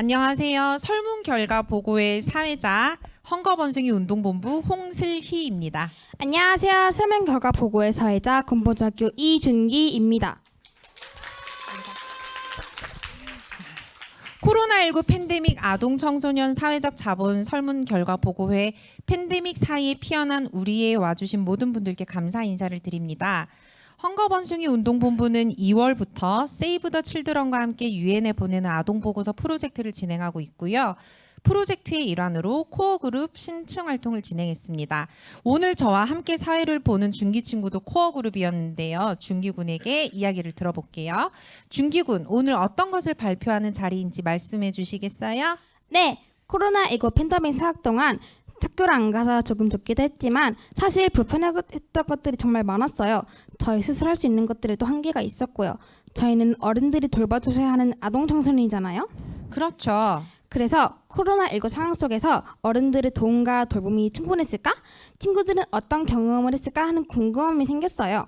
안녕하세요. 설문 결과 보고의 사회자 헝거번숭이 운동본부 홍슬희입니다. 안녕하세요. 설문 결과 보고의 사회자 군포중학교 이준기입니다. 코로나19 팬데믹 아동 청소년 사회적 자본 설문 결과 보고회 팬데믹 사이에 피어난 우리에 와주신 모든 분들께 감사 인사를 드립니다. 헝거번숭이 운동본부는 2월부터 세이브 더 칠드런과 함께 유엔에 보내는 아동 보고서 프로젝트를 진행하고 있고요. 프로젝트의 일환으로 코어 그룹 신청 활동을 진행했습니다. 오늘 저와 함께 사회를 보는 준기 친구도 코어 그룹이었는데요. 준기 군에게 이야기를 들어볼게요. 준기 군, 오늘 어떤 것을 발표하는 자리인지 말씀해 주시겠어요? 네, 코로나19 팬데믹 사학 동안 학교를 안 가서 조금 좁기도 했지만 사실 불편했던 것들이 정말 많았어요. 저희 스스로 할 수 있는 것들에도 한계가 있었고요. 저희는 어른들이 돌봐주셔야 하는 아동 청소년이잖아요. 그렇죠. 그래서 코로나19 상황 속에서 어른들의 도움과 돌봄이 충분했을까? 친구들은 어떤 경험을 했을까 하는 궁금함이 생겼어요.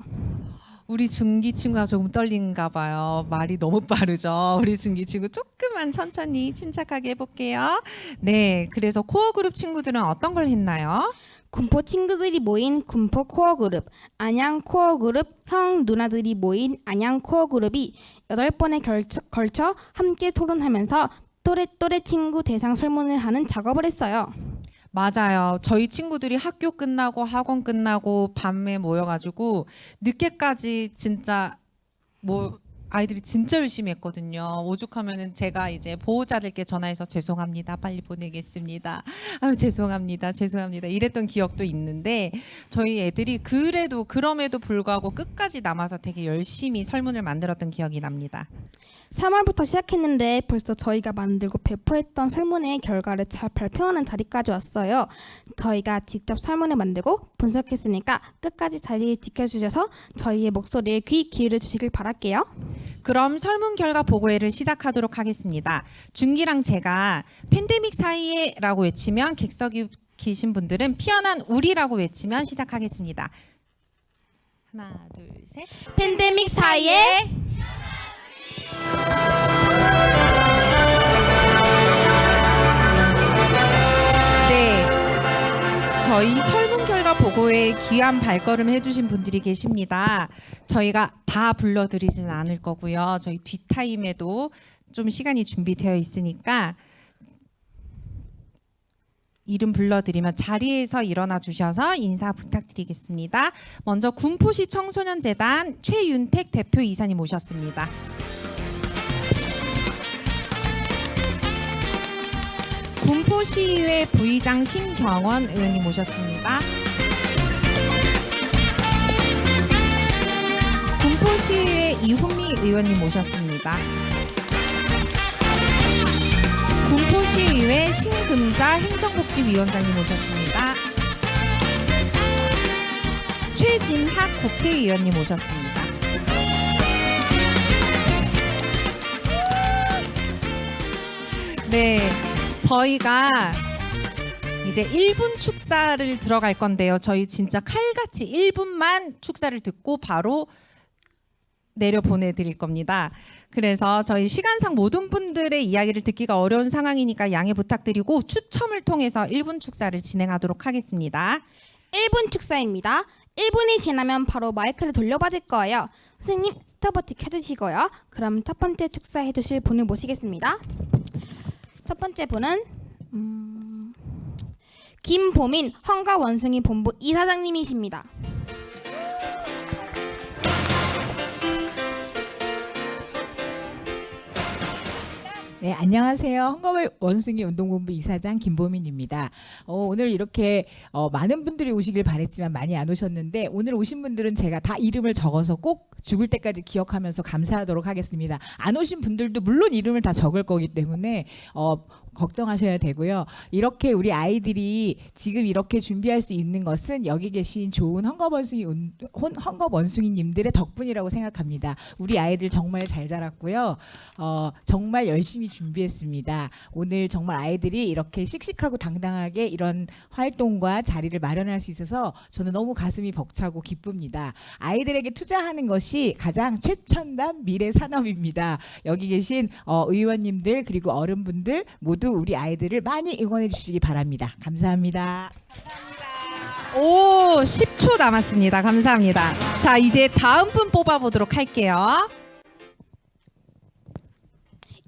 우리 준기 친구가 조금 떨린가 봐요. 말이 너무 빠르죠. 우리 준기 친구 조금만 천천히 침착하게 해볼게요. 네, 그래서 코어 그룹 친구들은 어떤 걸 했나요? 군포 친구들이 모인 군포 코어 그룹, 안양 코어 그룹, 형 누나들이 모인 안양 코어 그룹이 8번에 걸쳐 함께 토론하면서 또래 친구 대상 설문을 하는 작업을 했어요. 맞아요. 저희 친구들이 학교 끝나고 학원 끝나고 밤에 모여가지고 늦게까지 진짜 아이들이 진짜 열심히 했거든요. 오죽하면은 제가 이제 보호자들께 전화해서 죄송합니다. 빨리 보내겠습니다. 아유 죄송합니다. 이랬던 기억도 있는데 저희 애들이 그럼에도 불구하고 끝까지 남아서 되게 열심히 설문을 만들었던 기억이 납니다. 3월부터 시작했는데 벌써 저희가 만들고 배포했던 설문의 결과를 잘 발표하는 자리까지 왔어요. 저희가 직접 설문을 만들고 분석했으니까 끝까지 자리를 지켜주셔서 저희의 목소리에 귀 기울여 주시길 바랄게요. 그럼 설문 결과 보고회를 시작하도록 하겠습니다. 준기랑 제가 팬데믹 사이에라고 외치면 객석에 계신 분들은 피어난 우리라고 외치면 시작하겠습니다. 하나, 둘, 셋. 팬데믹 사이에 네, 저희 설문 결과 보고에 귀한 발걸음 해주신 분들이 계십니다. 저희가 다 불러드리진 않을 거고요. 저희 뒷타임에도 좀 시간이 준비되어 있으니까 이름 불러드리면 자리에서 일어나 주셔서 인사 부탁드리겠습니다. 먼저 군포시 청소년재단 최윤택 대표 이사님 모셨습니다. 군포시의회 부의장 신경원 의원님 모셨습니다. 군포시의회 이훈미 의원님 모셨습니다. 군포시의회 신금자 행정복지위원장님 모셨습니다. 최진학 국회의원님 모셨습니다. 네. 저희가 이제 1분 축사를 들어갈 건데요. 저희 진짜 칼같이 1분만 축사를 듣고 바로 내려 보내드릴 겁니다. 그래서 저희 시간상 모든 분들의 이야기를 듣기가 어려운 상황이니까 양해 부탁드리고 추첨을 통해서 1분 축사를 진행하도록 하겠습니다. 1분 축사입니다. 1분이 지나면 바로 마이크를 돌려받을 거예요. 선생님 스톱워치 켜주시고요. 그럼 첫 번째 축사해 주실 분을 모시겠습니다. 첫 번째 분은 김보민 헝가원숭이 본부 이사장님이십니다. 네, 안녕하세요. 헝가원숭이 운동본부 이사장 김보민입니다. 오늘 이렇게 많은 분들이 오시길 바랬지만 많이 안 오셨는데 오늘 오신 분들은 제가 다 이름을 적어서 꼭 죽을 때까지 기억하면서 감사하도록 하겠습니다. 안 오신 분들도 물론 이름을 다 적을 거기 때문에 걱정하셔야 되고요. 이렇게 우리 아이들이 지금 이렇게 준비할 수 있는 것은 여기 계신 좋은 헝가원숭이님들의 덕분이라고 생각합니다. 우리 아이들 정말 잘 자랐고요. 정말 열심히 준비했습니다. 오늘 정말 아이들이 이렇게 씩씩하고 당당하게 이런 활동과 자리를 마련할 수 있어서 저는 너무 가슴이 벅차고 기쁩니다. 아이들에게 투자하는 것이 이것이 가장 최첨단 미래 산업입니다. 여기 계신 의원님들 그리고 어른분들 모두 우리 아이들을 많이 응원해 주시기 바랍니다. 감사합니다. 오, 10초 남았습니다. 감사합니다. 자, 이제 다음 분 뽑아보도록 할게요.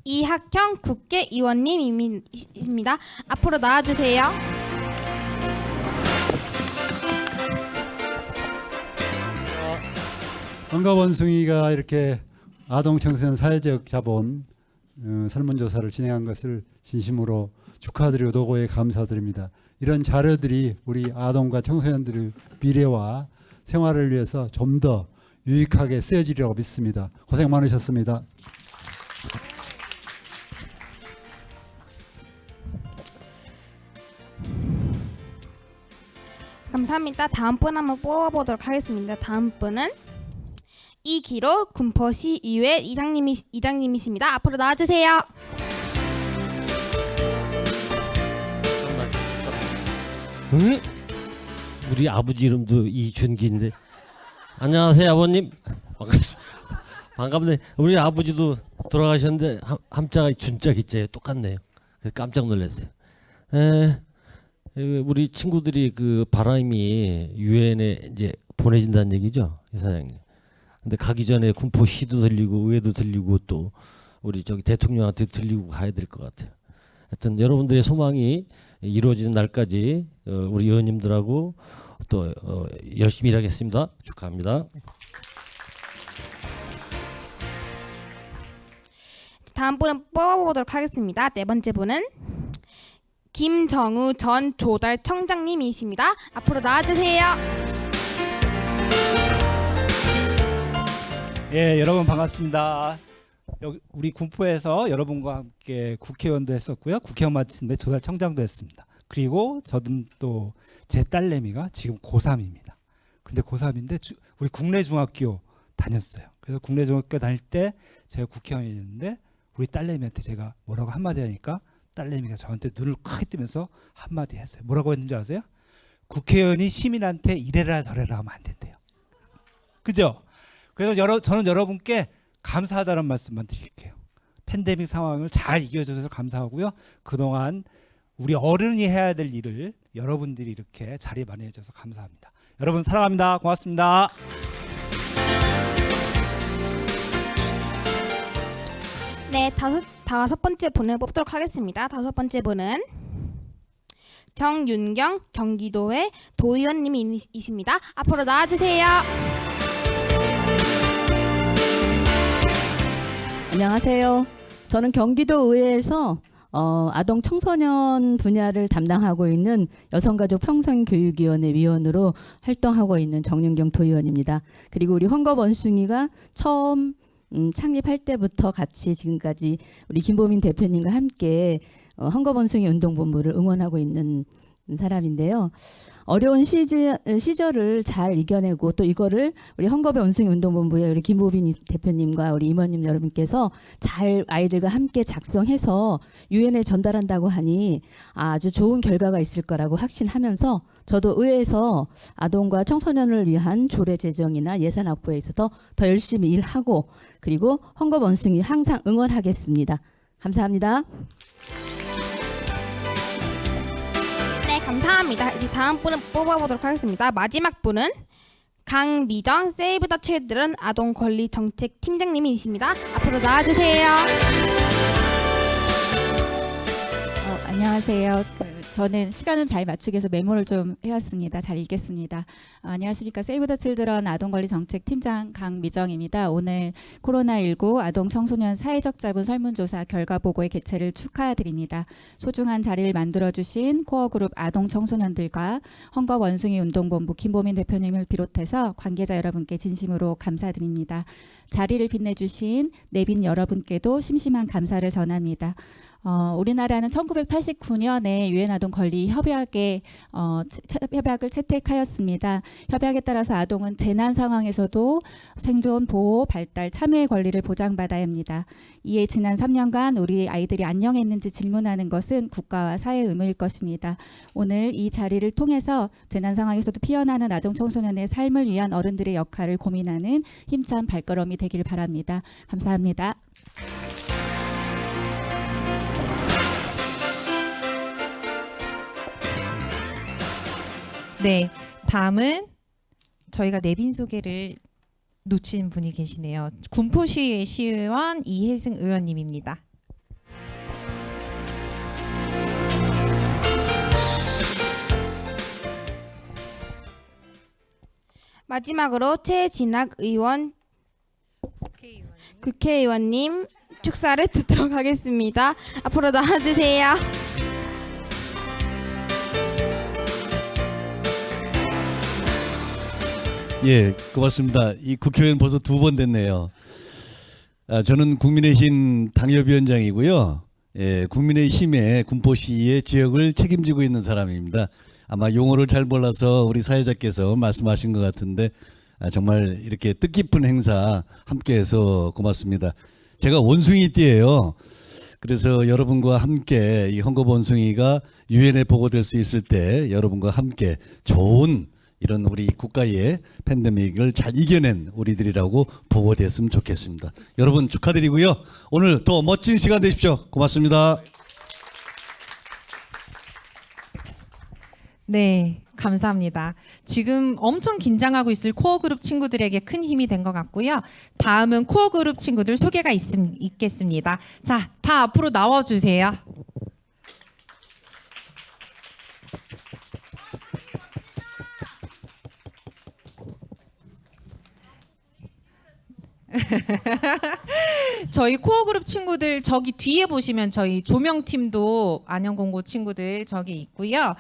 이학형 국회의원님입니다. 앞으로 나와주세요. 헌가원숭이가 이렇게 아동 청소년 사회적 자본 설문조사를 진행한 것을 진심으로 축하드리고 노고에 감사드립니다. 이런 자료들이 우리 아동과 청소년들의 미래와 생활을 위해서 좀 더 유익하게 쓰여지리라고 믿습니다. 고생 많으셨습니다. 감사합니다. 다음 분 한번 뽑아보도록 하겠습니다. 다음 분은 이기로 군포시 의회 이장님이십니다. 앞으로 나와주세요. 응? 우리 아버지 이름도 이준기인데. 안녕하세요 아버님. 반갑네. 우리 아버지도 돌아가셨는데 함자가 준자 기자에 똑같네요. 그래서 깜짝 놀랐어요. 우리 친구들이 그 바람이 유엔에 이제 보내진다는 얘기죠, 이사장님. 근데 가기 전에 군포시도 들리고 의회도 들리고 또 우리 저기 대통령한테 들리고 가야 될 것 같아요. 하여튼 여러분들의 소망이 이루어지는 날까지 우리 의원님들하고 또 열심히 일하겠습니다. 축하합니다. 다음 분은 뽑아보도록 하겠습니다. 네 번째 분은 김정우 전 조달청장님이십니다. 앞으로 나와주세요. 예, 여러분 반갑습니다. 여기 우리 군포에서 여러분과 함께 국회의원도 했었고요. 국회의원 마친 조달청장도 했습니다. 그리고 저는 또 제 딸내미가 지금 고3입니다. 근데 고3인데 우리 국내중학교 다녔어요. 그래서 국내중학교 다닐 때 제가 국회의원이었는데 우리 딸내미한테 제가 뭐라고 한마디 하니까 딸내미가 저한테 눈을 크게 뜨면서 한마디 했어요. 뭐라고 했는지 아세요? 국회의원이 시민한테 이래라 저래라 하면 안 된대요. 그죠? 그래서 저는 여러분께 감사하다는 말씀만 드릴게요. 팬데믹 상황을 잘 이겨줘서 감사하고요. 그동안 우리 어른이 해야 될 일을 여러분들이 이렇게 자리 마련해줘서 감사합니다. 여러분 사랑합니다. 고맙습니다. 네, 다섯 번째 분을 뽑도록 하겠습니다. 다섯 번째 분은 정윤경 경기도의 도의원님이십니다. 앞으로 나와주세요. 안녕하세요. 저는 경기도 의회에서 아동 청소년 분야를 담당하고 있는 여성가족 평생교육위원회 위원으로 활동하고 있는 정윤경 도의원입니다. 그리고 우리 헌법원숭이가 처음 창립할 때부터 같이 지금까지 우리 김보민 대표님과 함께 헌법원숭이 운동본부를 응원하고 있는 사람인데요. 어려운 시절을 잘 이겨내고 또 이거를 우리 헌법의 원숭이 운동본부의 우리 김보빈 대표님과 우리 임원님 여러분께서 잘 아이들과 함께 작성해서 유엔에 전달한다고 하니 아주 좋은 결과가 있을 거라고 확신하면서 저도 의회에서 아동과 청소년을 위한 조례 제정이나 예산 확보에 있어서 더 열심히 일하고 그리고 헌법 원숭이 항상 응원하겠습니다. 감사합니다. 네, 감사합니다. 이제 다음 분을 뽑아보도록 하겠습니다. 마지막 분은 강미정 세이브 더 칠드런 아동 권리 정책 팀장님이십니다. 앞으로 나와주세요. 안녕하세요. 저는 시간을 잘 맞추기 위해서 메모를 좀 해왔습니다. 잘 읽겠습니다. 안녕하십니까. 세이브 더 칠드런 아동권리정책팀장 강미정입니다. 오늘 코로나19 아동 청소년 사회적 자본 설문조사 결과 보고의 개최를 축하드립니다. 소중한 자리를 만들어주신 코어그룹 아동 청소년들과 헌법 원숭이 운동본부 김보민 대표님을 비롯해서 관계자 여러분께 진심으로 감사드립니다. 자리를 빛내주신 내빈 여러분께도 심심한 감사를 전합니다. 우리나라는 1989년에 유엔 아동 권리 협약을 채택하였습니다. 협약에 따라서 아동은 재난 상황에서도 생존, 보호, 발달, 참여의 권리를 보장받아야 합니다. 이에 지난 3년간 우리 아이들이 안녕했는지 질문하는 것은 국가와 사회의 의무일 것입니다. 오늘 이 자리를 통해서 재난 상황에서도 피어나는 아동 청소년의 삶을 위한 어른들의 역할을 고민하는 힘찬 발걸음이 되길 바랍니다. 감사합니다. 네, 다음은 저희가 내빈 소개를 놓친 분이 계시네요. 군포시의 시의원 이혜승 의원님입니다. 마지막으로 최진학 의원 국회의원님 축사를 듣도록 하겠습니다. 앞으로 나와주세요. 예, 고맙습니다. 이 국회의원 벌써 2번 됐네요. 저는 국민의힘 당협위원장이고요. 예, 국민의힘의 군포시의 지역을 책임지고 있는 사람입니다. 아마 용어를 잘 몰라서 우리 사회자께서 말씀하신 것 같은데 정말 이렇게 뜻깊은 행사 함께해서 고맙습니다. 제가 원숭이띠예요. 그래서 여러분과 함께 이 헝겊 원숭이가 유엔에 보고될 수 있을 때 여러분과 함께 좋은 이런 우리 국가의 팬데믹을 잘 이겨낸 우리들이라고 보고됐으면 좋겠습니다. 여러분 축하드리고요. 오늘 더 멋진 시간 되십시오. 고맙습니다. 네, 감사합니다. 지금 엄청 긴장하고 있을 코어 그룹 친구들에게 큰 힘이 된 것 같고요. 다음은 코어 그룹 친구들 소개가 있겠습니다. 자, 다 앞으로 나와주세요. 저희 코어 그룹 친구들 저기 뒤에 보시면 저희 조명팀도 안영공고 친구들 저기 있고요.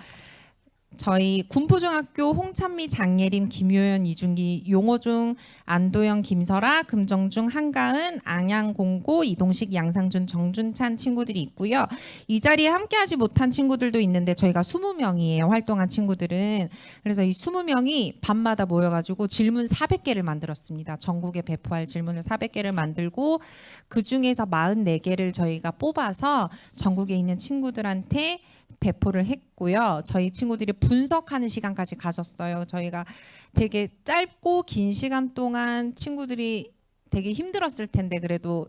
저희 군포중학교 홍찬미, 장예림, 김효연, 이준기, 용호중, 안도영, 김설아, 금정중, 한가은, 안양공고, 이동식, 양상준, 정준찬 친구들이 있고요. 이 자리에 함께하지 못한 친구들도 있는데 저희가 20명이에요. 활동한 친구들은. 그래서 이 20명이 밤마다 모여가지고 질문 400개를 만들었습니다. 전국에 배포할 질문을 400개를 만들고 그중에서 44개를 저희가 뽑아서 전국에 있는 친구들한테 배포를 했고요. 저희 친구들이 분석하는 시간까지 가졌어요. 저희가 되게 짧고 긴 시간 동안 친구들이 되게 힘들었을 텐데 그래도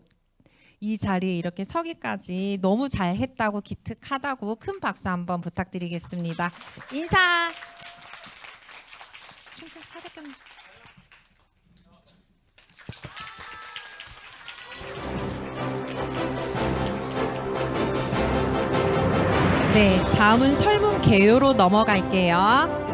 이 자리에 이렇게 서기까지 너무 잘했다고 기특하다고 큰 박수 한번 부탁드리겠습니다. 인사. 춘천 차례견. 네, 다음은 설문 개요로 넘어갈게요.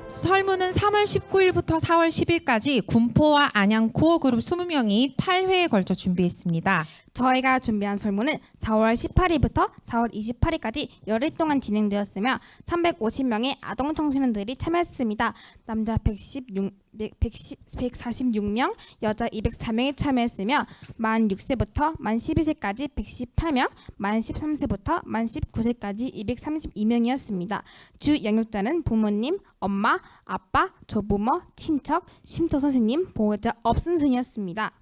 설문은 3월 19일부터 4월 10일까지 군포와 안양 코어 그룹 20명이 8회에 걸쳐 준비했습니다. 저희가 준비한 설문은 4월 18일부터 4월 28일까지 열흘 동안 진행되었으며 350명의 아동 청소년들이 참여했습니다. 남자 146명, 여자 204명이 참여했으며 만 6세부터 만 12세까지 118명, 만 13세부터 만 19세까지 232명이었습니다. 주 영역자는 부모님, 엄마, 아빠, 조부모, 친척, 쉼터 선생님, 보호자 없은 순이었습니다.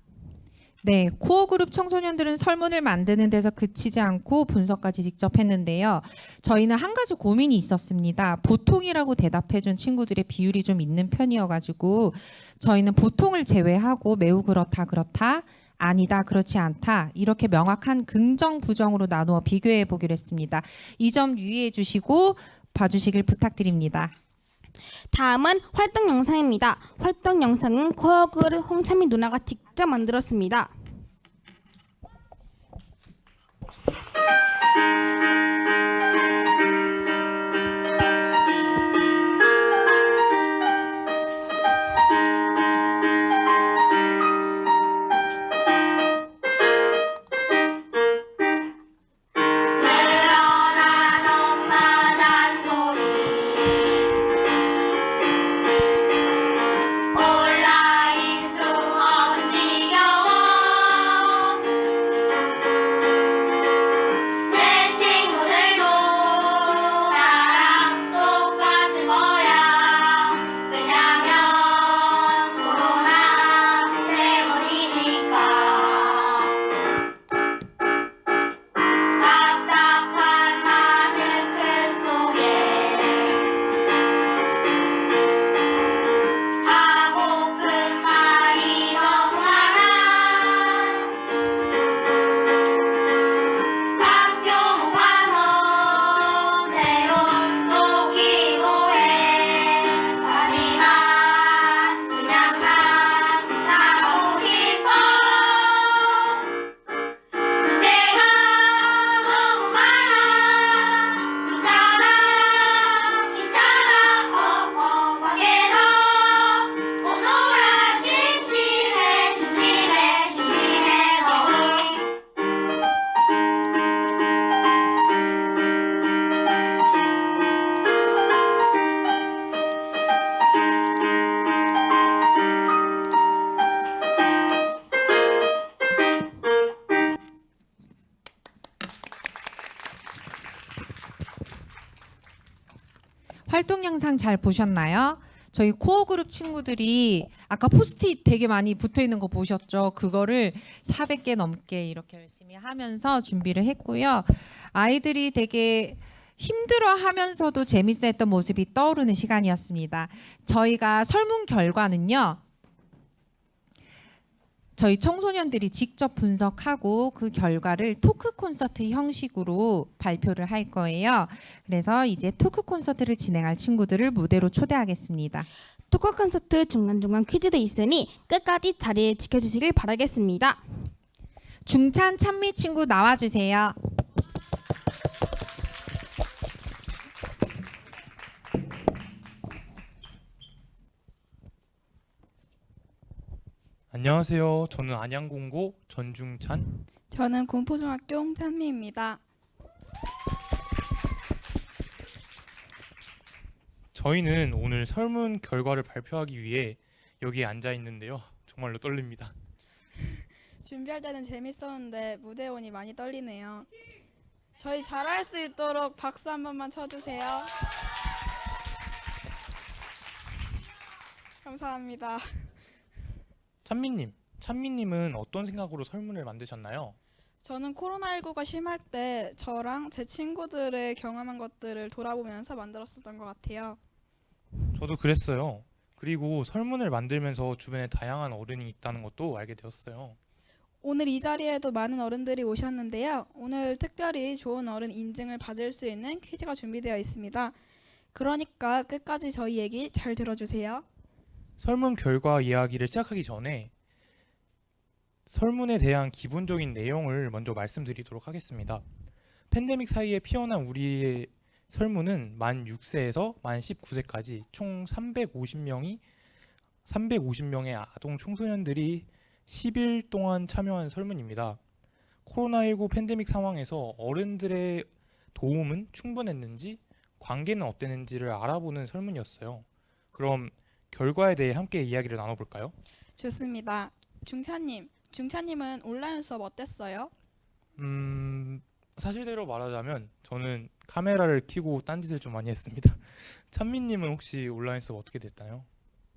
네, 코어 그룹 청소년들은 설문을 만드는 데서 그치지 않고 분석까지 직접 했는데요. 저희는 한 가지 고민이 있었습니다. 보통이라고 대답해준 친구들의 비율이 좀 있는 편이어가지고 저희는 보통을 제외하고 매우 그렇다, 아니다, 그렇지 않다 이렇게 명확한 긍정, 부정으로 나누어 비교해 보기로 했습니다. 이 점 유의해 주시고 봐주시길 부탁드립니다. 다음은 활동 영상입니다. 활동 영상은 코어 그룹 홍찬미 누나가 직접 만들었습니다. 온라인 수업은 지겨워 활동 영상 잘 보셨나요? 저희 코어 그룹 친구들이 아까 포스트잇 되게 많이 붙어 있는 거 보셨죠? 그거를 400개 넘게 이렇게 열심히 하면서 준비를 했고요. 아이들이 되게 힘들어 하면서도 재밌어 했던 모습이 떠오르는 시간이었습니다. 저희가 설문 결과는요. 저희 청소년들이 직접 분석하고 그 결과를 토크 콘서트 형식으로 발표를 할 거예요. 그래서 이제 토크 콘서트를 진행할 친구들을 무대로 초대하겠습니다. 토크 콘서트 중간중간 퀴즈도 있으니 끝까지 자리에 지켜주시길 바라겠습니다. 중찬 찬미 친구 나와주세요. 안녕하세요. 저는 안양공고 전중찬. 저는 군포중학교 홍찬미입니다. 저희는 오늘 설문 결과를 발표하기 위해 여기에 앉아 있는데요. 정말로 떨립니다. 준비할 때는 재밌었는데 무대에 오니 많이 떨리네요. 저희 잘할 수 있도록 박수 한 번만 쳐주세요. 감사합니다. 찬미님은 어떤 생각으로 설문을 만드셨나요? 저는 코로나19가 심할 때 저랑 제 친구들의 경험한 것들을 돌아보면서 만들었었던 것 같아요. 저도 그랬어요. 그리고 설문을 만들면서 주변에 다양한 어른이 있다는 것도 알게 되었어요. 오늘 이 자리에도 많은 어른들이 오셨는데요. 오늘 특별히 좋은 어른 인증을 받을 수 있는 퀴즈가 준비되어 있습니다. 그러니까 끝까지 저희 얘기 잘 들어주세요. 설문 결과 이야기를 시작하기 전에 설문에 대한 기본적인 내용을 먼저 말씀드리도록 하겠습니다. 팬데믹 사이에 피어난 우리의 설문은 만 6세에서 만 19세까지 총 350명의 아동 청소년들이 10일 동안 참여한 설문입니다. 코로나19 팬데믹 상황에서 어른들의 도움은 충분했는지, 관계는 어땠는지를 알아보는 설문이었어요. 그럼 결과에 대해 함께 이야기를 나눠볼까요? 좋습니다. 중찬님은 온라인 수업 어땠어요? 사실대로 말하자면 저는 카메라를 켜고 딴짓을 좀 많이 했습니다. 찬미님은 혹시 온라인 수업 어떻게 됐나요?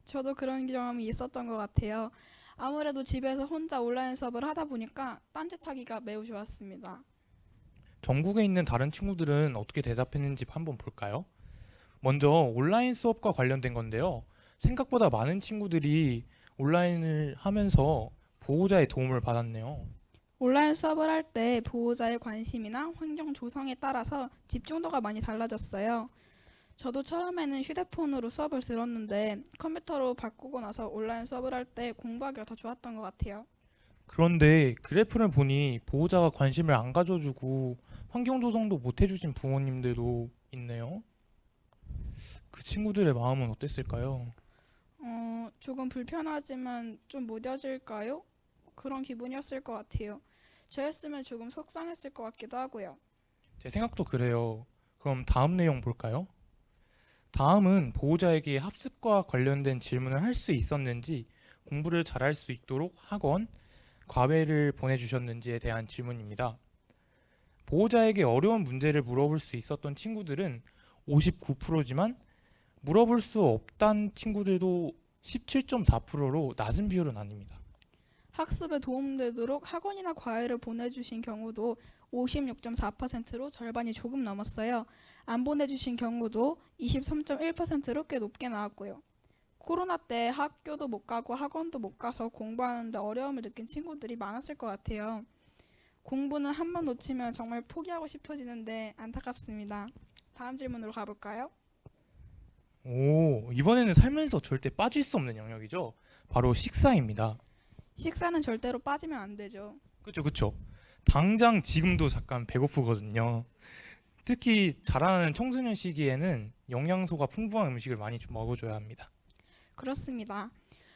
저도 그런 경험이 있었던 것 같아요. 아무래도 집에서 혼자 온라인 수업을 하다 보니까 딴짓하기가 매우 좋았습니다. 전국에 있는 다른 친구들은 어떻게 대답했는지 한번 볼까요? 먼저 온라인 수업과 관련된 건데요. 생각보다 많은 친구들이 온라인을 하면서 보호자의 도움을 받았네요. 온라인 수업을 할 때 보호자의 관심이나 환경 조성에 따라서 집중도가 많이 달라졌어요. 저도 처음에는 휴대폰으로 수업을 들었는데 컴퓨터로 바꾸고 나서 온라인 수업을 할 때 공부하기가 더 좋았던 것 같아요. 그런데 그래프를 보니 보호자가 관심을 안 가져주고 환경 조성도 못 해주신 부모님들도 있네요. 그 친구들의 마음은 어땠을까요? 조금 불편하지만 좀 무뎌질까요? 그런 기분이었을 것 같아요. 저였으면 조금 속상했을 것 같기도 하고요. 제 생각도 그래요. 그럼 다음 내용 볼까요? 다음은 보호자에게 학습과 관련된 질문을 할 수 있었는지, 공부를 잘할 수 있도록 학원, 과외를 보내주셨는지에 대한 질문입니다. 보호자에게 어려운 문제를 물어볼 수 있었던 친구들은 59%지만 물어볼 수 없다는 친구들도 17.4%로 낮은 비율은 아닙니다. 학습에 도움되도록 학원이나 과외를 보내주신 경우도 56.4%로 절반이 조금 넘었어요. 안 보내주신 경우도 23.1%로 꽤 높게 나왔고요. 코로나 때 학교도 못 가고 학원도 못 가서 공부하는데 어려움을 느낀 친구들이 많았을 것 같아요. 공부는 한 번 놓치면 정말 포기하고 싶어지는데 안타깝습니다. 다음 질문으로 가볼까요? 이번에는 살면서 절대 빠질 수 없는 영역이죠. 바로 식사입니다. 식사는 절대로 빠지면 안 되죠. 그렇죠. 당장 지금도 잠깐 배고프거든요. 특히 자라나는 청소년 시기에는 영양소가 풍부한 음식을 많이 좀 먹어줘야 합니다. 그렇습니다.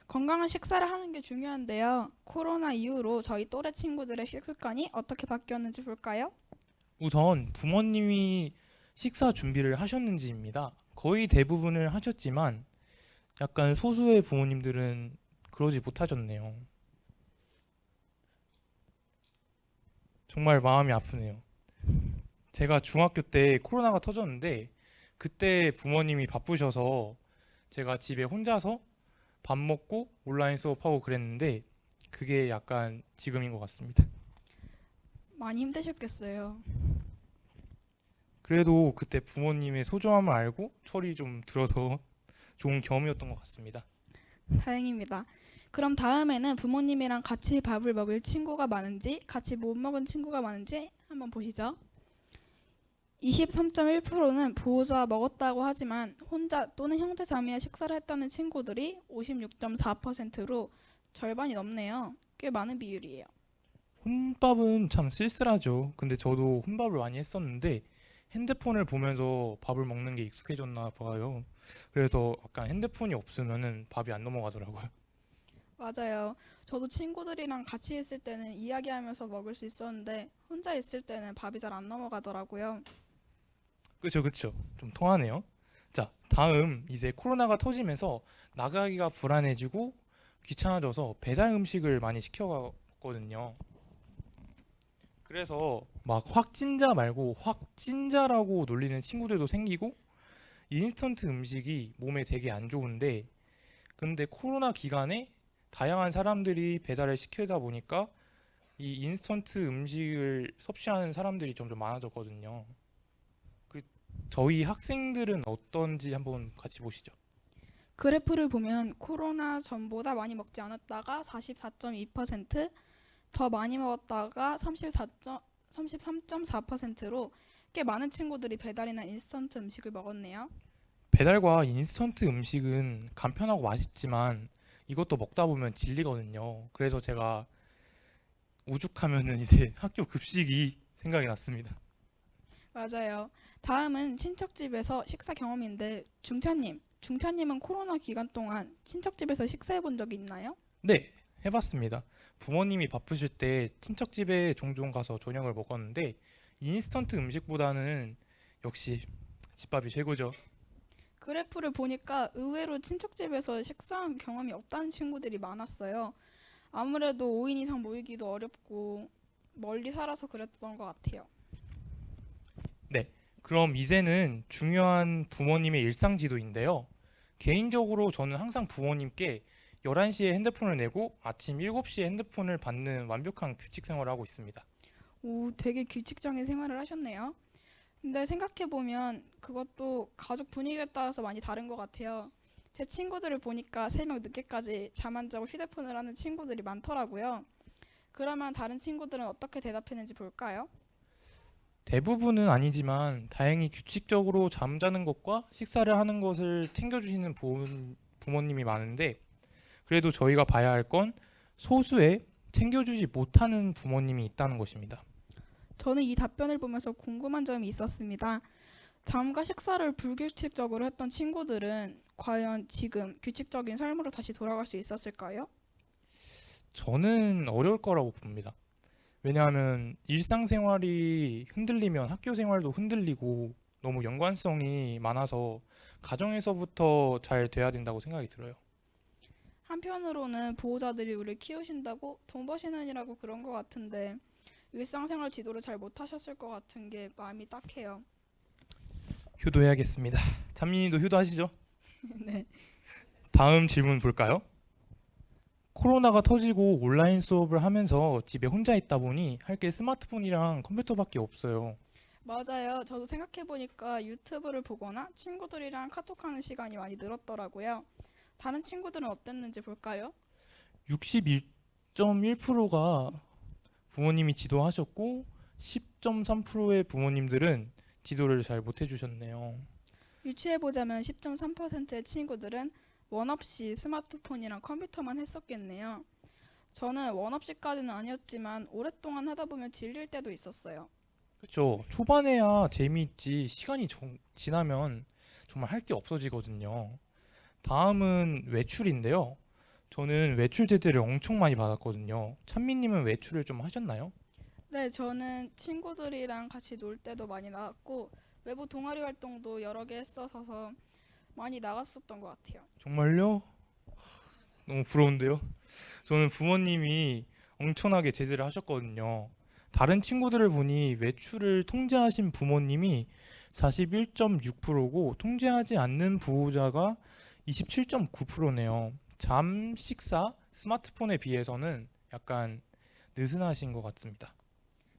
건강한 식사를 하는 게 중요한데요. 코로나 이후로 저희 또래 친구들의 식습관이 어떻게 바뀌었는지 볼까요? 우선 부모님이 식사 준비를 하셨는지입니다. 거의 대부분을 하셨지만 약간 소수의 부모님들은 그러지 못하셨네요. 정말 마음이 아프네요. 제가 중학교 때 코로나가 터졌는데 그때 부모님이 바쁘셔서 제가 집에 혼자서 밥 먹고 온라인 수업하고 그랬는데 그게 약간 지금인 것 같습니다. 많이 힘드셨겠어요. 그래도 그때 부모님의 소중함을 알고 철이 좀 들어서 좋은 경험이었던 것 같습니다. 다행입니다. 그럼 다음에는 부모님이랑 같이 밥을 먹을 친구가 많은지 같이 못 먹은 친구가 많은지 한번 보시죠. 23.1%는 보호자와 먹었다고 하지만 혼자 또는 형제 자매와 식사를 했다는 친구들이 56.4%로 절반이 넘네요. 꽤 많은 비율이에요. 혼밥은 참 쓸쓸하죠. 근데 저도 혼밥을 많이 했었는데 핸드폰을 보면서 밥을 먹는 게 익숙해졌나 봐요. 그래서 약간 핸드폰이 없으면은 밥이 안 넘어가더라고요. 맞아요. 저도 친구들이랑 같이 있을 때는 이야기하면서 먹을 수 있었는데 혼자 있을 때는 밥이 잘 안 넘어가더라고요. 그쵸. 좀 통하네요. 자, 다음 이제 코로나가 터지면서 나가기가 불안해지고 귀찮아져서 배달 음식을 많이 시켜갔거든요. 그래서 막 확진자 말고 확진자라고 놀리는 친구들도 생기고 인스턴트 음식이 몸에 되게 안 좋은데 근데 코로나 기간에 다양한 사람들이 배달을 시키다 보니까 이 인스턴트 음식을 섭취하는 사람들이 점점 많아졌거든요. 저희 학생들은 어떤지 한번 같이 보시죠. 그래프를 보면 코로나 전보다 많이 먹지 않았다가 44.2%, 더 많이 먹었다가 33.4%로 꽤 많은 친구들이 배달이나 인스턴트 음식을 먹었네요. 배달과 인스턴트 음식은 간편하고 맛있지만 이것도 먹다 보면 질리거든요. 그래서 제가 오죽하면은 이제 학교 급식이 생각이 났습니다. 맞아요. 다음은 친척집에서 식사 경험인데 중찬님은 코로나 기간 동안 친척집에서 식사해 본 적이 있나요? 네, 해봤습니다. 부모님이 바쁘실 때 친척집에 종종 가서 저녁을 먹었는데 인스턴트 음식보다는 역시 집밥이 최고죠. 그래프를 보니까 의외로 친척집에서 식사한 경험이 없다는 친구들이 많았어요. 아무래도 5인 이상 모이기도 어렵고 멀리 살아서 그랬던 것 같아요. 네, 그럼 이제는 중요한 부모님의 일상 지도인데요. 개인적으로 저는 항상 부모님께 11시에 핸드폰을 내고 아침 7시에 핸드폰을 받는 완벽한 규칙 생활을 하고 있습니다. 오, 되게 규칙적인 생활을 하셨네요. 근데 생각해보면 그것도 가족 분위기에 따라서 많이 다른 것 같아요. 제 친구들을 보니까 새벽 늦게까지 잠 안 자고 휴대폰을 하는 친구들이 많더라고요. 그러면 다른 친구들은 어떻게 대답했는지 볼까요? 대부분은 아니지만 다행히 규칙적으로 잠자는 것과 식사를 하는 것을 챙겨주시는 부모님이 많은데 그래도 저희가 봐야 할 건 소수의 챙겨주지 못하는 부모님이 있다는 것입니다. 저는 이 답변을 보면서 궁금한 점이 있었습니다. 잠과 식사를 불규칙적으로 했던 친구들은 과연 지금 규칙적인 삶으로 다시 돌아갈 수 있었을까요? 저는 어려울 거라고 봅니다. 왜냐하면 일상생활이 흔들리면 학교 생활도 흔들리고 너무 연관성이 많아서 가정에서부터 잘 돼야 된다고 생각이 들어요. 한편으로는 보호자들이 우리를 키우신다고 돈 버시느니라고 그런 것 같은데 일상생활 지도를 잘 못하셨을 것 같은 게 마음이 딱해요. 효도해야겠습니다. 찬민이도 효도하시죠? 네. 다음 질문 볼까요? 코로나가 터지고 온라인 수업을 하면서 집에 혼자 있다 보니 할 게 스마트폰이랑 컴퓨터밖에 없어요. 맞아요. 저도 생각해보니까 유튜브를 보거나 친구들이랑 카톡하는 시간이 많이 늘었더라고요. 다른 친구들은 어땠는지 볼까요? 61.1%가 부모님이 지도하셨고 10.3%의 부모님들은 지도를 잘 못 해주셨네요. 유추해보자면 10.3%의 친구들은 원 없이 스마트폰이랑 컴퓨터만 했었겠네요. 저는 원 없이까지는 아니었지만 오랫동안 하다 보면 질릴 때도 있었어요. 그렇죠. 초반에야 재미있지 시간이 지나면 정말 할 게 없어지거든요. 다음은 외출인데요. 저는 외출 제재를 엄청 많이 받았거든요. 찬미님은 외출을 좀 하셨나요? 네, 저는 친구들이랑 같이 놀 때도 많이 나갔고 외부 동아리 활동도 여러 개 했어서 많이 나갔었던 것 같아요. 정말요? 너무 부러운데요. 저는 부모님이 엄청나게 제재를 하셨거든요. 다른 친구들을 보니 외출을 통제하신 부모님이 41.6%고 통제하지 않는 보호자가 27.9%네요. 잠, 식사, 스마트폰에 비해서는 약간 느슨하신 것 같습니다.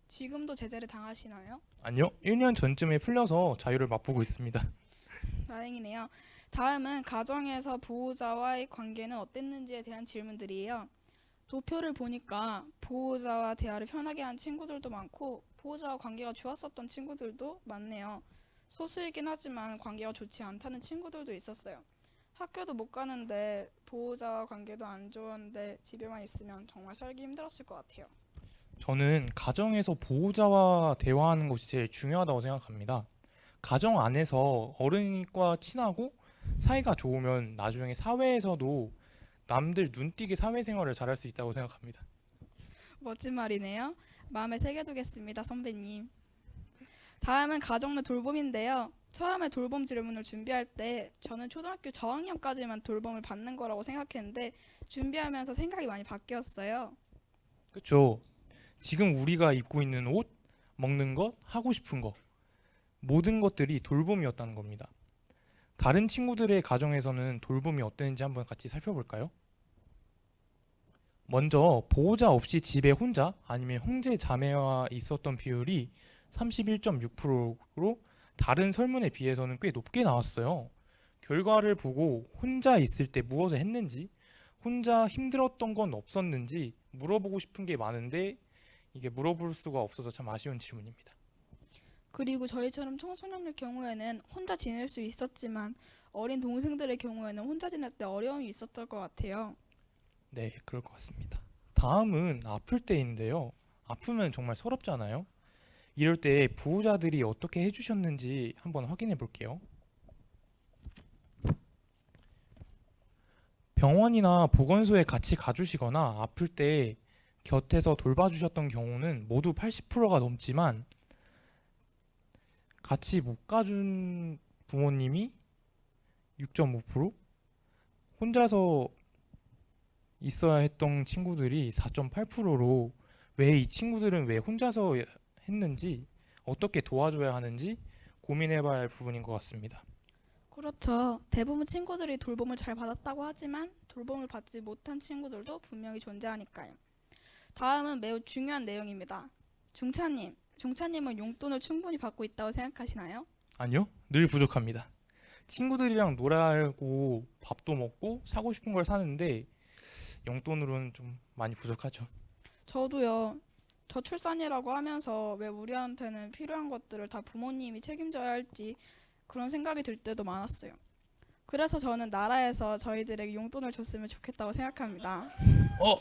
지금도 제재를 당하시나요? 아니요, 1년 전쯤에 풀려서 자유를 맛보고 있습니다. 다행이네요. 다음은 가정에서 보호자와의 관계는 어땠는지에 대한 질문들이에요. 도표를 보니까 보호자와 대화를 편하게 한 친구들도 많고 보호자와 관계가 좋았었던 친구들도 많네요. 소수이긴 하지만 관계가 좋지 않다는 친구들도 있었어요. 학교도 못 가는데 보호자와 관계도 안 좋은데 집에만 있으면 정말 살기 힘들었을 것 같아요. 저는 가정에서 보호자와 대화하는 것이 제일 중요하다고 생각합니다. 가정 안에서 어른과 친하고 사이가 좋으면 나중에 사회에서도 남들 눈띄게 사회생활을 잘할 수 있다고 생각합니다. 멋진 말이네요. 마음에 새겨두겠습니다, 선배님. 다음은 가정 내 돌봄인데요. 처음에 돌봄 질문을 준비할 때 저는 초등학교 저학년까지만 돌봄을 받는 거라고 생각했는데 준비하면서 생각이 많이 바뀌었어요. 그렇죠. 지금 우리가 입고 있는 옷, 먹는 것, 하고 싶은 것 모든 것들이 돌봄이었다는 겁니다. 다른 친구들의 가정에서는 돌봄이 어땠는지 한번 같이 살펴볼까요? 먼저 보호자 없이 집에 혼자 아니면 형제 자매와 있었던 비율이 31.6%로 다른 설문에 비해서는 꽤 높게 나왔어요. 결과를 보고 혼자 있을 때 무엇을 했는지, 혼자 힘들었던 건 없었는지 물어보고 싶은 게 많은데 이게 물어볼 수가 없어서 참 아쉬운 질문입니다. 그리고 저희처럼 청소년의 경우에는 혼자 지낼 수 있었지만 어린 동생들의 경우에는 혼자 지낼 때 어려움이 있었던 것 같아요. 네, 그럴 것 같습니다. 다음은 아플 때인데요. 아프면 정말 서럽잖아요. 이럴 때 보호자들이 어떻게 해주셨는지 한번 확인해 볼게요. 병원이나 보건소에 같이 가주시거나 아플 때 곁에서 돌봐주셨던 경우는 모두 80%가 넘지만 같이 못 가준 부모님이 6.5%, 혼자서 있어야 했던 친구들이 4.8%로 왜 이 친구들은 왜 혼자서 했는지 어떻게 도와줘야 하는지 고민해봐야 할 부분인 것 같습니다. 그렇죠. 대부분 친구들이 돌봄을 잘 받았다고 하지만 돌봄을 받지 못한 친구들도 분명히 존재하니까요. 다음은 매우 중요한 내용입니다. 중차님은 용돈을 충분히 받고 있다고 생각하시나요? 아니요, 늘 부족합니다. 친구들이랑 놀아야고 밥도 먹고 사고 싶은 걸 사는데 용돈으로는 좀 많이 부족하죠. 저도요. 저출산이라고 하면서 왜 우리한테는 필요한 것들을 다 부모님이 책임져야 할지 그런 생각이 들 때도 많았어요. 그래서 저는 나라에서 저희들에게 용돈을 줬으면 좋겠다고 생각합니다.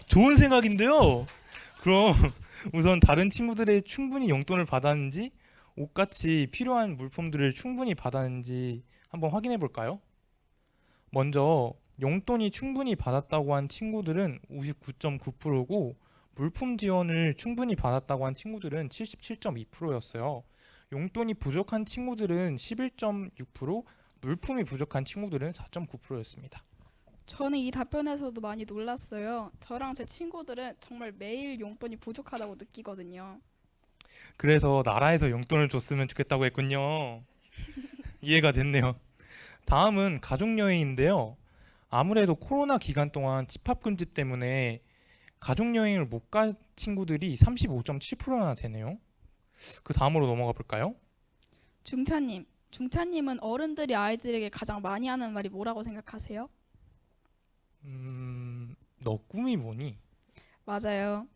좋은 생각인데요. 그럼 우선 다른 친구들의 충분히 용돈을 받았는지 옷같이 필요한 물품들을 충분히 받았는지 한번 확인해 볼까요? 먼저 용돈이 충분히 받았다고 한 친구들은 59.9%고 물품 지원을 충분히 받았다고 한 친구들은 77.2%였어요. 용돈이 부족한 친구들은 11.6%, 물품이 부족한 친구들은 4.9%였습니다. 저는 이 답변에서도 많이 놀랐어요. 저랑 제 친구들은 정말 매일 용돈이 부족하다고 느끼거든요. 그래서 나라에서 용돈을 줬으면 좋겠다고 했군요. 이해가 됐네요. 다음은 가족여행인데요. 아무래도 코로나 기간 동안 집합금지 때문에 가족여행을 못 간 친구들이 35.7%나 되네요. 그 다음으로 넘어가 볼까요? 중차님은 어른들이 아이들에게 가장 많이 하는 말이 뭐라고 생각하세요? 너 꿈이 뭐니? 맞아요.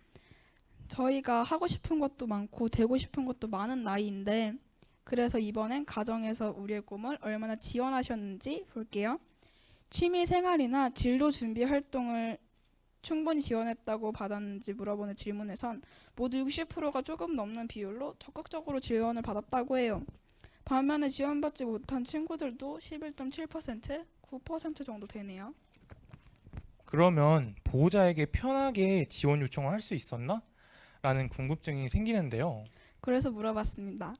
저희가 하고 싶은 것도 많고 되고 싶은 것도 많은 나이인데 그래서 이번엔 가정에서 우리의 꿈을 얼마나 지원하셨는지 볼게요. 취미 생활이나 진로 준비 활동을 충분히 지원했다고 받았는지 물어보는 질문에선 모두 60%가 조금 넘는 비율로 적극적으로 지원을 받았다고 해요. 반면에 지원받지 못한 친구들도 11.7%, 9% 정도 되네요. 그러면 보호자에게 편하게 지원 요청을 할 수 있었나? 라는 궁금증이 생기는데요. 그래서 물어봤습니다.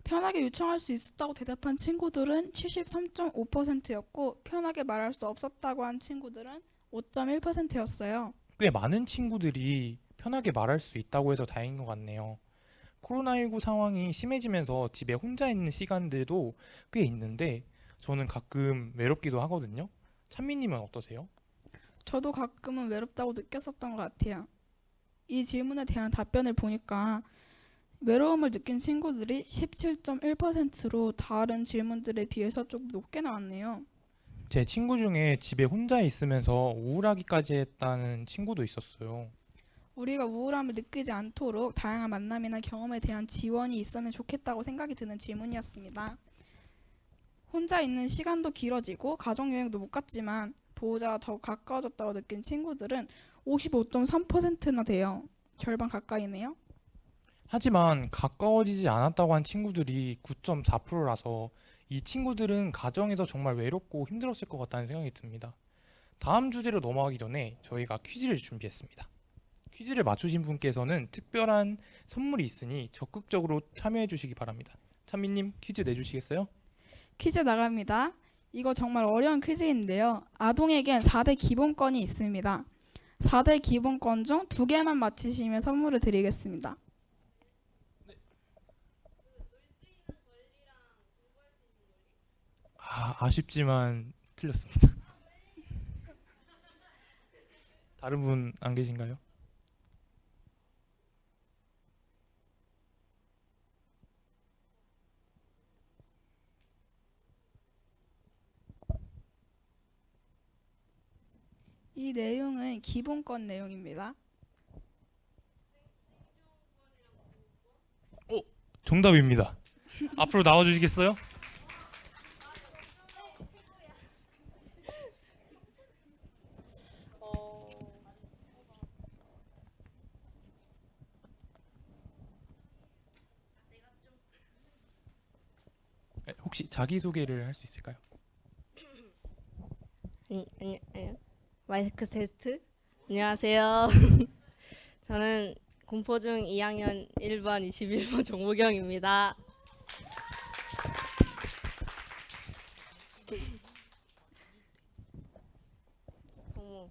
편하게 요청할 수 있었다고 대답한 친구들은 73.5%였고 편하게 말할 수 없었다고 한 친구들은 5.1%였어요. 꽤 많은 친구들이 편하게 말할 수 있다고 해서 다행인 것 같네요. 코로나19 상황이 심해지면서 집에 혼자 있는 시간들도 꽤 있는데 저는 가끔 외롭기도 하거든요. 찬미님은 어떠세요? 저도 가끔은 외롭다고 느꼈었던 것 같아요. 이 질문에 대한 답변을 보니까 외로움을 느낀 친구들이 17.1%로 다른 질문들에 비해서 좀 높게 나왔네요. 제 친구 중에 집에 혼자 있으면서 우울하기까지 했다는 친구도 있었어요. 우리가 우울함을 느끼지 않도록 다양한 만남이나 경험에 대한 지원이 있으면 좋겠다고 생각이 드는 질문이었습니다. 혼자 있는 시간도 길어지고 가족여행도 못 갔지만 보호자와 더 가까워졌다고 느낀 친구들은 55.3%나 돼요. 절반 가까이네요. 하지만 가까워지지 않았다고 한 친구들이 9.4%라서 이 친구들은 가정에서 정말 외롭고 힘들었을 것 같다는 생각이 듭니다. 다음 주제로 넘어가기 전에 저희가 퀴즈를 준비했습니다. 퀴즈를 맞추신 분께서는 특별한 선물이 있으니 적극적으로 참여해 주시기 바랍니다. 찬미님 퀴즈 내주시겠어요? 퀴즈 나갑니다. 이거 정말 어려운 퀴즈인데요. 아동에겐 4대 기본권이 있습니다. 4대 기본권 중 2개만 맞히시면 선물을 드리겠습니다. 아쉽지만 틀렸습니다. 다른 분 안 계신가요? 이 내용은 기본권 내용입니다. 정답입니다. 앞으로 나와 주시겠어요? 혹시 자기소개를 할 수 있을까요? 마이크 테스트. 안녕하세요. 저는 공포중 2학년 1반 21번 정보경입니다. 어머,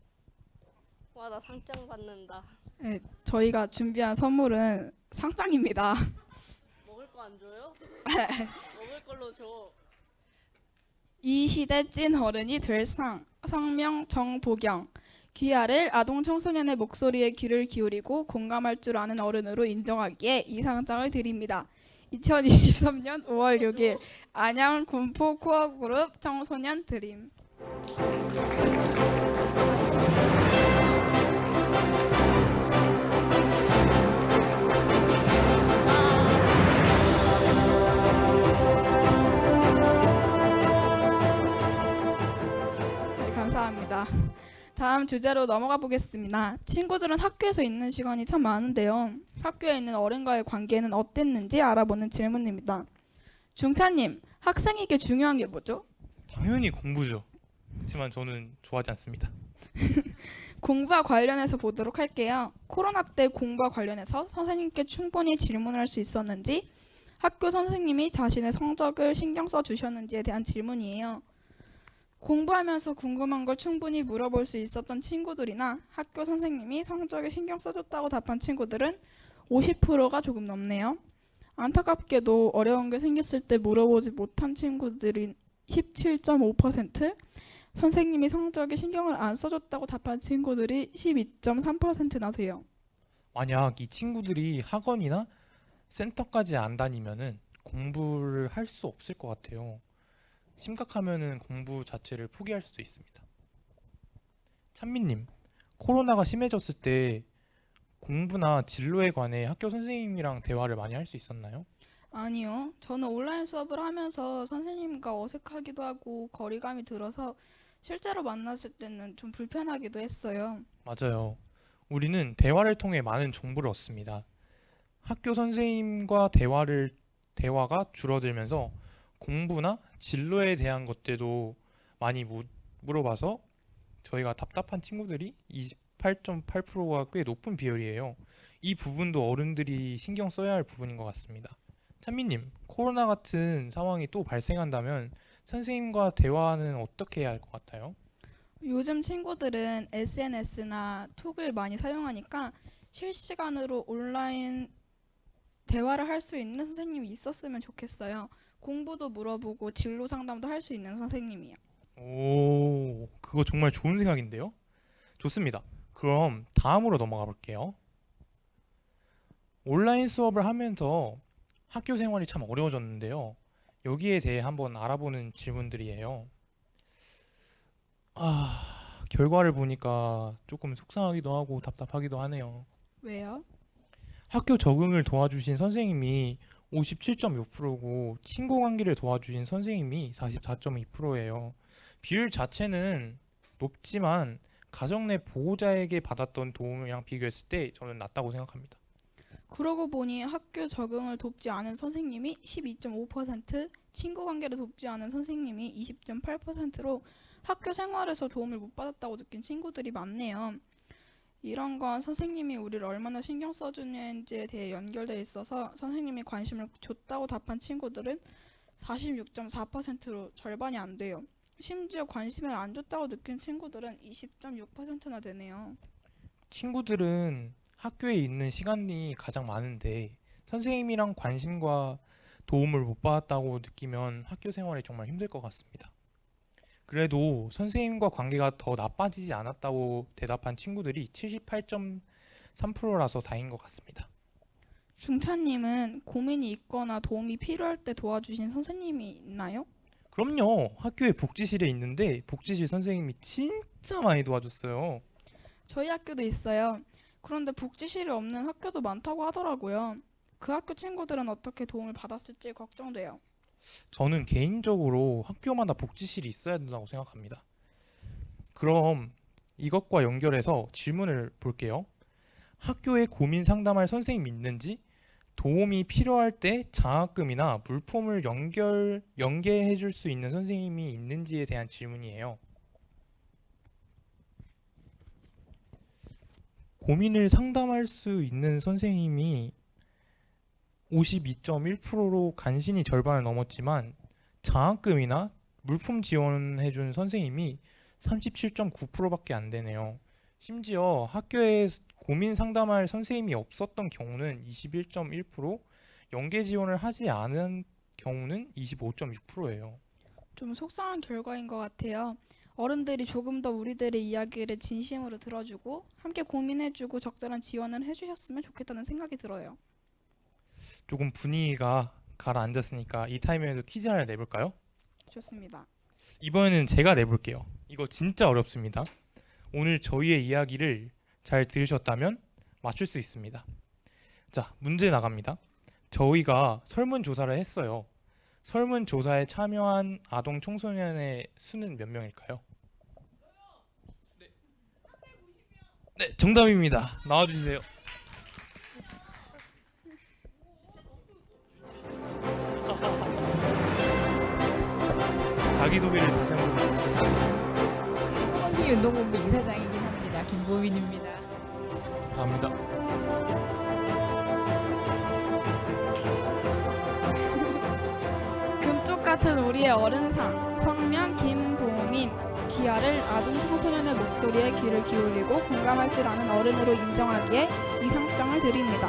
와, 나 상장 받는다. 네, 저희가 준비한 선물은 상장입니다. 먹을 거 안 줘요? 먹을 걸로 줘. 이 시대 찐 어른이 될 상, 성명 정보경. 귀하를 아동 청소년의 목소리에 귀를 기울이고 공감할 줄 아는 어른으로 인정하기에 이 상장을 드립니다. 2023년 5월 6일 안양 군포 코어그룹 청소년 드림. 네, 감사합니다. 다음 주제로 넘어가 보겠습니다. 친구들은 학교에서 있는 시간이 참 많은데요. 학교에 있는 어른과의 관계는 어땠는지 알아보는 질문입니다. 중차님, 학생에게 중요한 게 뭐죠? 당연히 공부죠. 그렇지만 저는 좋아하지 않습니다. 공부와 관련해서 보도록 할게요. 코로나 때 공부와 관련해서 선생님께 충분히 질문할 수 있었는지, 학교 선생님이 자신의 성적을 신경 써 주셨는지에 대한 질문이에요. 공부하면서 궁금한 걸 충분히 물어볼 수 있었던 친구들이나 학교 선생님이 성적에 신경 써줬다고 답한 친구들은 50%가 조금 넘네요. 안타깝게도 어려운 게 생겼을 때 물어보지 못한 친구들이 17.5%, 선생님이 성적에 신경을 안 써줬다고 답한 친구들이 12.3%나 돼요. 만약 이 친구들이 학원이나 센터까지 안 다니면은 공부를 할 수 없을 것 같아요. 심각하면은 공부 자체를 포기할 수도 있습니다. 찬미님, 코로나가 심해졌을 때 공부나 진로에 관해 학교 선생님이랑 대화를 많이 할 수 있었나요? 아니요. 저는 온라인 수업을 하면서 선생님과 어색하기도 하고 거리감이 들어서 실제로 만났을 때는 좀 불편하기도 했어요. 맞아요. 우리는 대화를 통해 많은 정보를 얻습니다. 학교 선생님과 대화가 줄어들면서 공부나 진로에 대한 것들도 많이 물어봐서 저희가 답답한 친구들이 28.8%가 꽤 높은 비율이에요. 이 부분도 어른들이 신경 써야 할 부분인 것 같습니다. 찬미님, 코로나 같은 상황이 또 발생한다면 선생님과 대화는 어떻게 해야 할 것 같아요? 요즘 친구들은 SNS나 톡을 많이 사용하니까 실시간으로 온라인 대화를 할 수 있는 선생님이 있었으면 좋겠어요. 공부도 물어보고 진로 상담도 할 수 있는 선생님이요. 오, 그거 정말 좋은 생각인데요. 좋습니다. 그럼 다음으로 넘어가 볼게요. 온라인 수업을 하면서 학교 생활이 참 어려워졌는데요. 여기에 대해 한번 알아보는 질문들이에요. 결과를 보니까 조금 속상하기도 하고 답답하기도 하네요. 왜요? 학교 적응을 도와주신 선생님이 57.6%고 친구 관계를 도와주신 선생님이 44.2%예요. 비율 자체는 높지만 가정 내 보호자에게 받았던 도움이랑 비교했을 때 저는 낮다고 생각합니다. 그러고 보니 학교 적응을 돕지 않은 선생님이 12.5%, 친구 관계를 돕지 않은 선생님이 20.8%로 학교 생활에서 도움을 못 받았다고 느낀 친구들이 많네요. 이런 건 선생님이 우리를 얼마나 신경 써주는지에 대해 연결돼 있어서 선생님이 관심을 줬다고 답한 친구들은 46.4%로 절반이 안 돼요. 심지어 관심을 안 줬다고 느낀 친구들은 20.6%나 되네요. 친구들은 학교에 있는 시간이 가장 많은데 선생님이랑 관심과 도움을 못 받았다고 느끼면 학교 생활이 정말 힘들 것 같습니다. 그래도 선생님과 관계가 더 나빠지지 않았다고 대답한 친구들이 78.3%라서 다행인 것 같습니다. 중차님은 고민이 있거나 도움이 필요할 때 도와주신 선생님이 있나요? 그럼요. 학교에 복지실에 있는데 복지실 선생님이 진짜 많이 도와줬어요. 저희 학교도 있어요. 그런데 복지실이 없는 학교도 많다고 하더라고요. 그 학교 친구들은 어떻게 도움을 받았을지 걱정돼요. 저는 개인적으로 학교마다 복지실이 있어야 된다고 생각합니다. 그럼 이것과 연결해서 질문을 볼게요. 학교에 고민 상담할 선생님이 있는지, 도움이 필요할 때 장학금이나 물품을 연계해 줄 수 있는 선생님이 있는지에 대한 질문이에요. 고민을 상담할 수 있는 선생님이 52.1%로 간신히 절반을 넘었지만 장학금이나 물품 지원해준 선생님이 37.9%밖에 안 되네요. 심지어 학교에 고민 상담할 선생님이 없었던 경우는 21.1%, 연계 지원을 하지 않은 경우는 25.6%예요. 좀 속상한 결과인 것 같아요. 어른들이 조금 더 우리들의 이야기를 진심으로 들어주고 함께 고민해주고 적절한 지원을 해주셨으면 좋겠다는 생각이 들어요. 조금 분위기가 가라앉았으니까 이 타이밍에서 퀴즈 하나 내볼까요? 좋습니다. 이번에는 제가 내볼게요. 이거 진짜 어렵습니다. 오늘 저희의 이야기를 잘 들으셨다면 맞출 수 있습니다. 자, 문제 나갑니다. 저희가 설문조사를 했어요. 설문조사에 참여한 아동 청소년의 수는 몇 명일까요? 네, 정답입니다. 나와주세요. 자기소개를 다시 한번 해주세요. 원숭이 운동본부 이사장이긴 합니다. 김보민입니다. 감사합니다. 금쪽 같은 우리의 어른상 성명 김보민 기아를 아동 청소년의 목소리에 귀를 기울이고 공감할 줄 아는 어른으로 인정하기에 이 상장을 드립니다.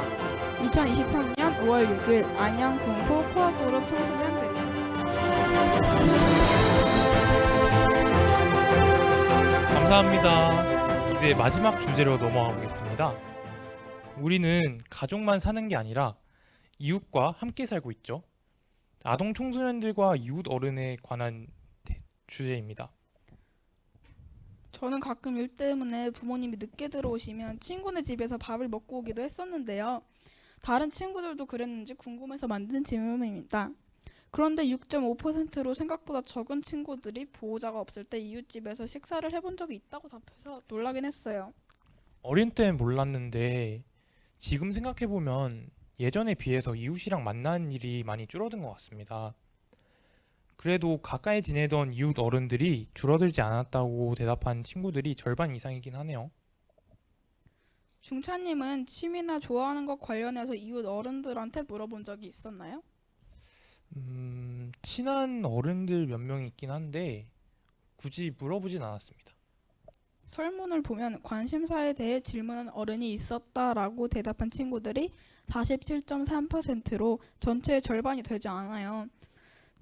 2023년 5월 6일 안양 군포 코어그룹 청소년들이 감사합니다. 이제 마지막 주제로 넘어가 보겠습니다. 우리는 가족만 사는 게 아니라 이웃과 함께 살고 있죠. 아동 청소년들과 이웃 어른에 관한 주제입니다. 저는 가끔 일 때문에 부모님이 늦게 들어오시면 친구네 집에서 밥을 먹고 오기도 했었는데요. 다른 친구들도 그랬는지 궁금해서 만든 질문입니다. 그런데 6.5%로 생각보다 적은 친구들이 보호자가 없을 때 이웃집에서 식사를 해본 적이 있다고 답해서 놀라긴 했어요. 어린 때는 몰랐는데 지금 생각해보면 예전에 비해서 이웃이랑 만나는 일이 많이 줄어든 것 같습니다. 그래도 가까이 지내던 이웃 어른들이 줄어들지 않았다고 대답한 친구들이 절반 이상이긴 하네요. 중차님은 취미나 좋아하는 것 관련해서 이웃 어른들한테 물어본 적이 있었나요? 친한 어른들 몇 명 있긴 한데 굳이 물어보진 않았습니다. 설문을 보면 관심사에 대해 질문한 어른이 있었다라고 대답한 친구들이 47.3%로 전체의 절반이 되지 않아요.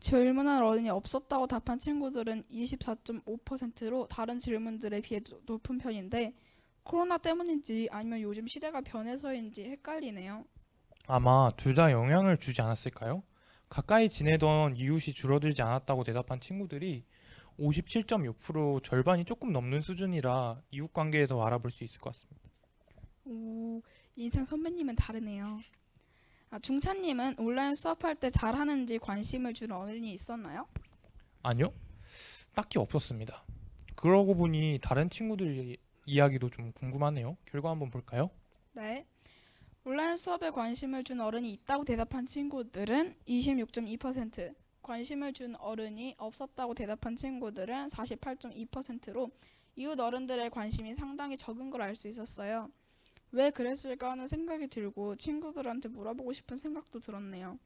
질문한 어른이 없었다고 답한 친구들은 24.5%로 다른 질문들에 비해 높은 편인데 코로나 때문인지 아니면 요즘 시대가 변해서인지 헷갈리네요. 아마 둘 다 영향을 주지 않았을까요? 가까이 지내던 이웃이 줄어들지 않았다고 대답한 친구들이 57.6% 절반이 조금 넘는 수준이라 이웃 관계에서 알아볼 수 있을 것 같습니다. 오, 인생 선배님은 다르네요. 중찬님은 온라인 수업할 때 잘하는지 관심을 주는 어른이 있었나요? 아니요, 딱히 없었습니다. 그러고 보니 다른 친구들 이야기도 좀 궁금하네요. 결과 한번 볼까요? 네. 온라인 수업에 관심을 준 어른이 있다고 대답한 친구들은 26.2%, 관심을 준 어른이 없었다고 대답한 친구들은 48.2%로 이웃 어른들의 관심이 상당히 적은 걸 알 수 있었어요. 왜 그랬을까 하는 생각이 들고 친구들한테 물어보고 싶은 생각도 들었네요.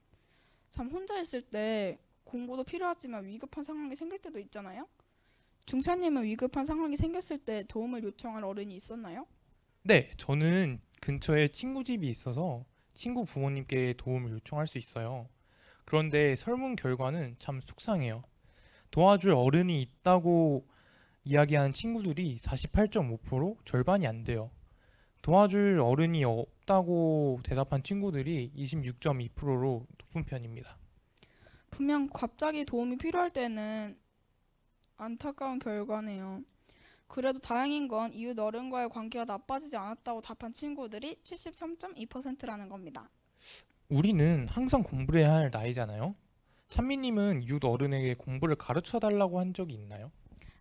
참 혼자 있을 때 공부도 필요하지만 위급한 상황이 생길 때도 있잖아요. 중차님은 위급한 상황이 생겼을 때 도움을 요청할 어른이 있었나요? 네, 저는 근처에 친구 집이 있어서 친구 부모님께 도움을 요청할 수 있어요. 그런데 설문 결과는 참 속상해요. 도와줄 어른이 있다고 이야기하는 친구들이 48.5%, 절반이 안 돼요. 도와줄 어른이 없다고 대답한 친구들이 26.2%로 높은 편입니다. 분명 갑자기 도움이 필요할 때는 안타까운 결과네요. 그래도 다행인 건 이웃 어른과의 관계가 나빠지지 않았다고 답한 친구들이 73.2%라는 겁니다. 우리는 항상 공부를 해야 할 나이잖아요. 찬미님은 이웃 어른에게 공부를 가르쳐 달라고 한 적이 있나요?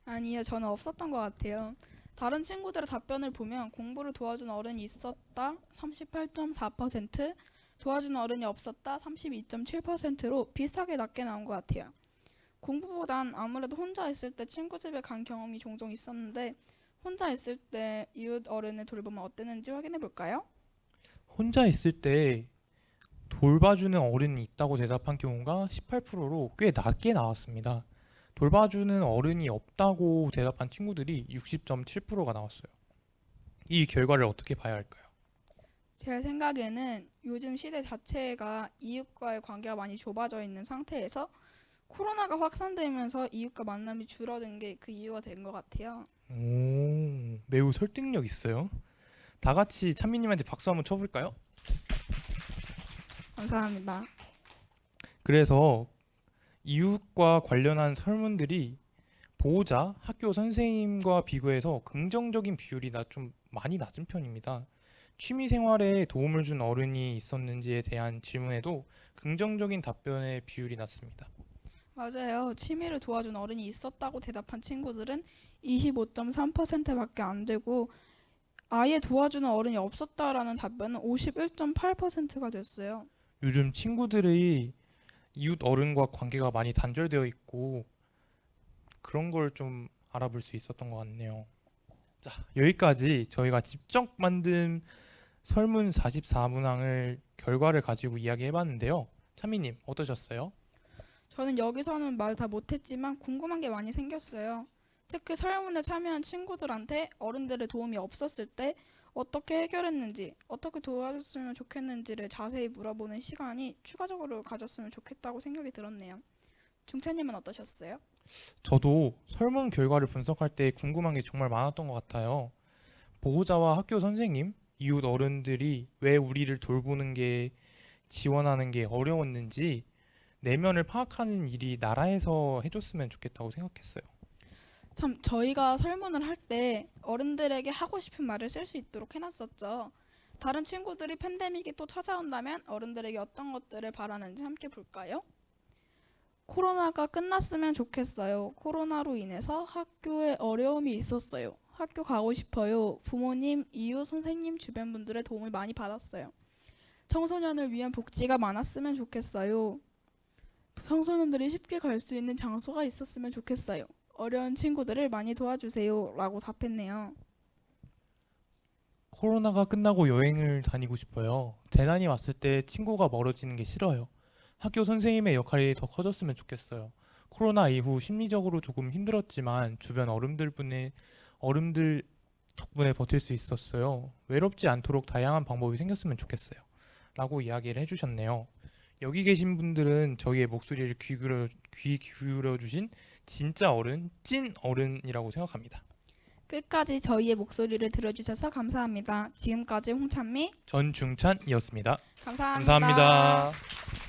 아니요, 저는 없었던 것 같아요. 다른 친구들의 답변을 보면 공부를 도와준 어른이 있었다 38.4%, 도와준 어른이 없었다 32.7%로 비슷하게 낮게 나온 것 같아요. 공부보단 아무래도 혼자 있을 때 친구 집에 간 경험이 종종 있었는데 혼자 있을 때 이웃 어른을 돌보면 어땠는지 확인해 볼까요? 혼자 있을 때 돌봐주는 어른이 있다고 대답한 경우가 18%로 꽤 낮게 나왔습니다. 돌봐주는 어른이 없다고 대답한 친구들이 60.7%가 나왔어요. 이 결과를 어떻게 봐야 할까요? 제 생각에는 요즘 시대 자체가 이웃과의 관계가 많이 좁아져 있는 상태에서 코로나가 확산되면서 이웃과 만남이 줄어든 게 그 이유가 된 것 같아요. 오, 매우 설득력 있어요. 다 같이 찬미님한테 박수 한번 쳐볼까요? 감사합니다. 그래서 이웃과 관련한 설문들이 보호자, 학교 선생님과 비교해서 긍정적인 비율이 좀 많이 낮은 편입니다. 취미 생활에 도움을 준 어른이 있었는지에 대한 질문에도 긍정적인 답변의 비율이 낮습니다. 맞아요. 취미를 도와준 어른이 있었다고 대답한 친구들은 25.3%밖에 안 되고 아예 도와주는 어른이 없었다라는 답변은 51.8%가 됐어요. 요즘 친구들이 이웃 어른과 관계가 많이 단절되어 있고 그런 걸 좀 알아볼 수 있었던 것 같네요. 자, 여기까지 저희가 직접 만든 설문 44문항을 결과를 가지고 이야기해봤는데요. 찬미님 어떠셨어요? 저는 여기서는 말 다 못했지만 궁금한 게 많이 생겼어요. 특히 설문에 참여한 친구들한테 어른들의 도움이 없었을 때 어떻게 해결했는지, 어떻게 도와줬으면 좋겠는지를 자세히 물어보는 시간이 추가적으로 가졌으면 좋겠다고 생각이 들었네요. 중찬님은 어떠셨어요? 저도 설문 결과를 분석할 때 궁금한 게 정말 많았던 것 같아요. 보호자와 학교 선생님, 이웃 어른들이 왜 우리를 돌보는 게 지원하는 게 어려웠는지 내면을 파악하는 일이 나라에서 해줬으면 좋겠다고 생각했어요. 참 저희가 설문을 할 때 어른들에게 하고 싶은 말을 쓸 수 있도록 해놨었죠. 다른 친구들이 팬데믹이 또 찾아온다면 어른들에게 어떤 것들을 바라는지 함께 볼까요? 코로나가 끝났으면 좋겠어요. 코로나로 인해서 학교에 어려움이 있었어요. 학교 가고 싶어요. 부모님, 이웃, 선생님, 주변 분들의 도움을 많이 받았어요. 청소년을 위한 복지가 많았으면 좋겠어요. 청소년들이 쉽게 갈 수 있는 장소가 있었으면 좋겠어요. 어려운 친구들을 많이 도와주세요. 라고 답했네요. 코로나가 끝나고 여행을 다니고 싶어요. 재난이 왔을 때 친구가 멀어지는 게 싫어요. 학교 선생님의 역할이 더 커졌으면 좋겠어요. 코로나 이후 심리적으로 조금 힘들었지만 주변 어른들 덕분에 버틸 수 있었어요. 외롭지 않도록 다양한 방법이 생겼으면 좋겠어요. 라고 이야기를 해주셨네요. 여기 계신 분들은 저희의 목소리를 귀 기울여 주신 진짜 어른, 찐 어른이라고 생각합니다. 끝까지 저희의 목소리를 들어주셔서 감사합니다. 지금까지 홍찬미 전중찬이었습니다. 감사합니다. 감사합니다.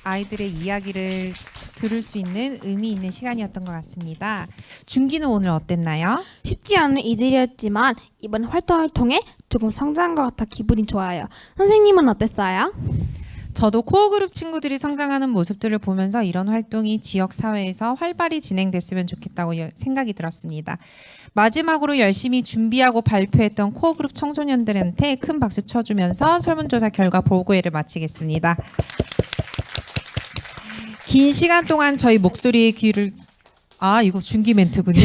아이들의 이야기를 들을 수 있는 의미 있는 시간이었던 것 같습니다. 준기는 오늘 어땠나요? 쉽지 않은 이들이었지만 이번 활동을 통해 조금 성장한 것 같아 기분이 좋아요. 선생님은 어땠어요? 저도 코어 그룹 친구들이 성장하는 모습들을 보면서 이런 활동이 지역 사회에서 활발히 진행됐으면 좋겠다고 생각이 들었습니다. 마지막으로 열심히 준비하고 발표했던 코어 그룹 청소년들한테 큰 박수 쳐주면서 설문조사 결과 보고회를 마치겠습니다. 긴 시간 동안 저희 목소리에 귀를 이거 준기 멘트군요.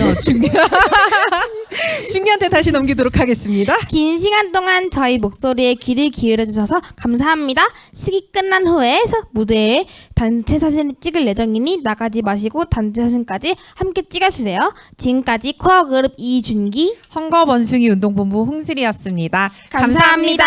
준기한테 다시 넘기도록 하겠습니다. 긴 시간 동안 저희 목소리에 귀를 기울여 주셔서 감사합니다. 시기 끝난 후에 무대에 단체 사진을 찍을 예정이니 나가지 마시고 단체 사진까지 함께 찍어주세요. 지금까지 코어 그룹 이준기, 헝거 원숭이 운동본부 홍슬이었습니다. 감사합니다.